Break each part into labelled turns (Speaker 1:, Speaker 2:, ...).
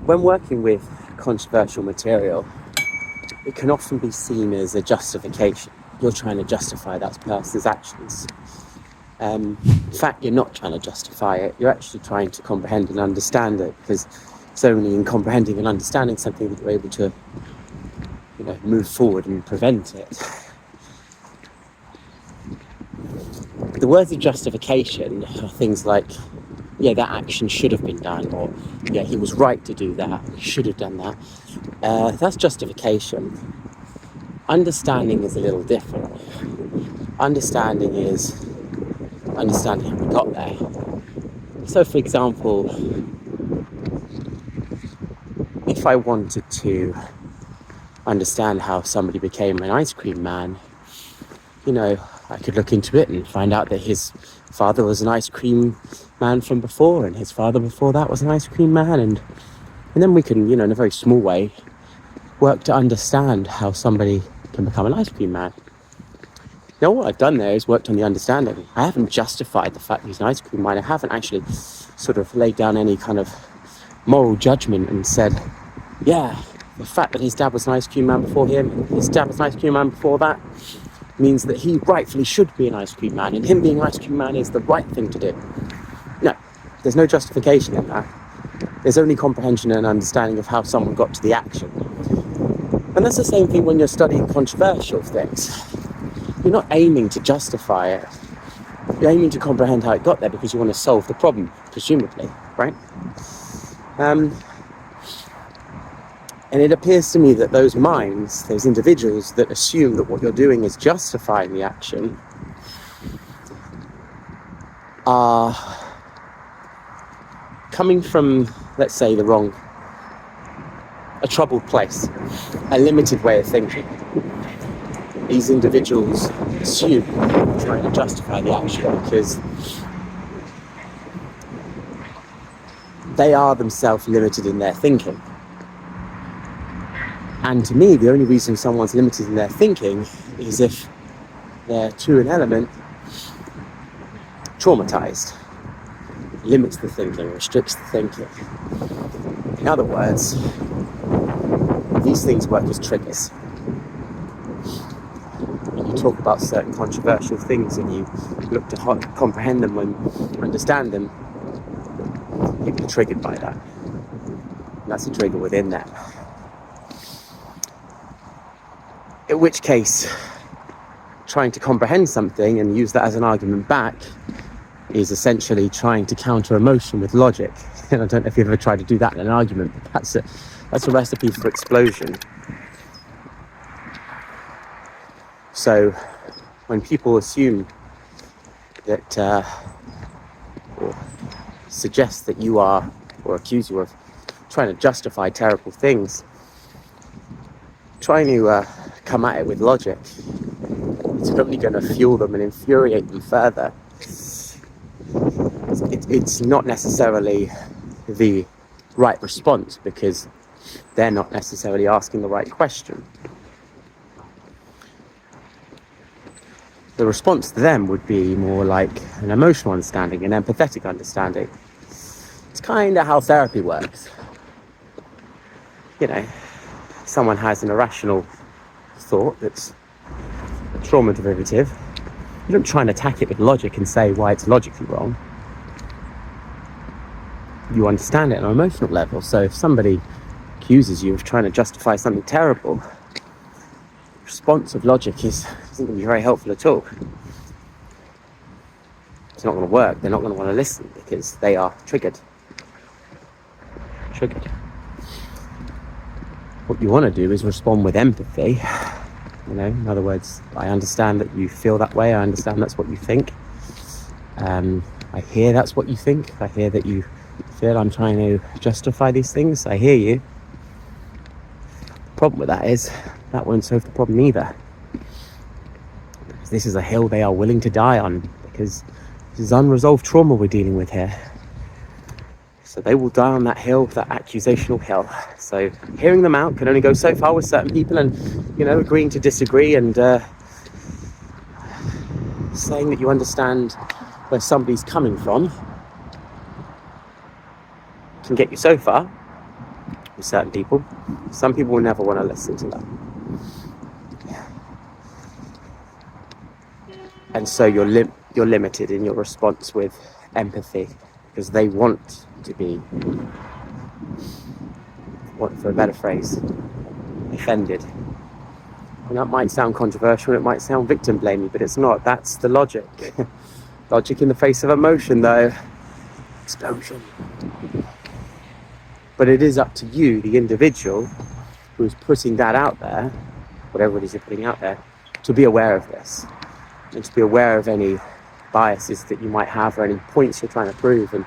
Speaker 1: when working with controversial material, it can often be seen as a justification. You're trying to justify that person's actions. In fact, you're not trying to justify it. You're actually trying to comprehend and understand it, because it's only in comprehending and understanding something that you're able to, move forward and prevent it. The words of justification are things like, yeah, that action should have been done, or yeah, he was right to do that, he should have done that. That's justification. Understanding is a little different. Understanding is understanding how we got there. So, for example, if I wanted to understand how somebody became an ice cream man, I could look into it and find out that his father was an ice cream man from before, and his father before that was an ice cream man, and then we can, in a very small way, work to understand how somebody can become an ice cream man. Now, what I've done there is worked on the understanding. I haven't justified the fact that he's an ice cream man. I haven't actually sort of laid down any kind of moral judgment and said, yeah, the fact that his dad was an ice cream man before him, his dad was an ice cream man before that, means that he rightfully should be an ice cream man, and him being an ice cream man is the right thing to do. No, there's no justification in that. There's only comprehension and understanding of how someone got to the action. And that's the same thing when you're studying controversial things. You're not aiming to justify it. You're aiming to comprehend how it got there because you want to solve the problem, presumably, right? And it appears to me that those minds, those individuals that assume that what you're doing is justifying the action, are coming from, let's say, a troubled place, a limited way of thinking. These individuals assume they're trying to justify the action because they are themselves limited in their thinking. And to me, the only reason someone's limited in their thinking is if they're, to an element, traumatized. It limits the thinking, restricts the thinking. In other words, these things work as triggers. When you talk about certain controversial things and you look to comprehend them and understand them, people are triggered by that. And that's a trigger within them. In which case, trying to comprehend something and use that as an argument back is essentially trying to counter emotion with logic. And I don't know if you've ever tried to do that in an argument, but that's a recipe for explosion. So when people assume that, or suggest that you are, or accuse you of trying to justify terrible things, trying to come at it with logic, it's only going to fuel them and infuriate them further. It's not necessarily the right response because they're not necessarily asking the right question. The response to them would be more like an emotional understanding, an empathetic understanding. It's kind of how therapy works. Someone has an irrational thought that's a trauma derivative. You don't try and attack it with logic and say why it's logically wrong. You understand it on an emotional level. So if somebody accuses you of trying to justify something terrible, the response of logic isn't going to be very helpful at all. It's not going to work. They're not going to want to listen because they are triggered. What you want to do is respond with empathy. In other words, I understand that you feel that way. I understand that's what you think. I hear that's what you think. I hear that you feel I'm trying to justify these things. I hear you. The problem with that is that won't solve the problem either. This is a hill they are willing to die on because this is unresolved trauma we're dealing with here. So they will die on that hill, that accusational hill. So hearing them out can only go so far with certain people, and agreeing to disagree and saying that you understand where somebody's coming from can get you so far. with certain people. Some people will never want to listen to that. And so you're limited in your response with empathy, because they want to be, what for a better phrase, offended. And that might sound controversial, it might sound victim blamey, but it's not. That's the logic. Logic in the face of emotion, though. Explosion. But it is up to you, the individual, who's putting that out there, whatever it is you're putting out there, to be aware of this. And to be aware of any biases that you might have, or any points you're trying to prove, and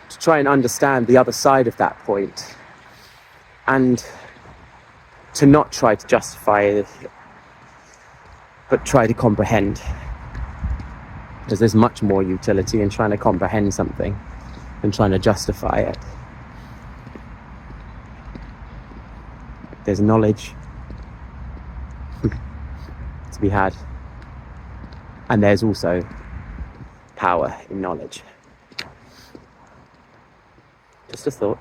Speaker 1: to try and understand the other side of that point, and to not try to justify it, but try to comprehend. Because there's much more utility in trying to comprehend something than trying to justify it. There's knowledge to be had, and there's also power in knowledge. Just a thought.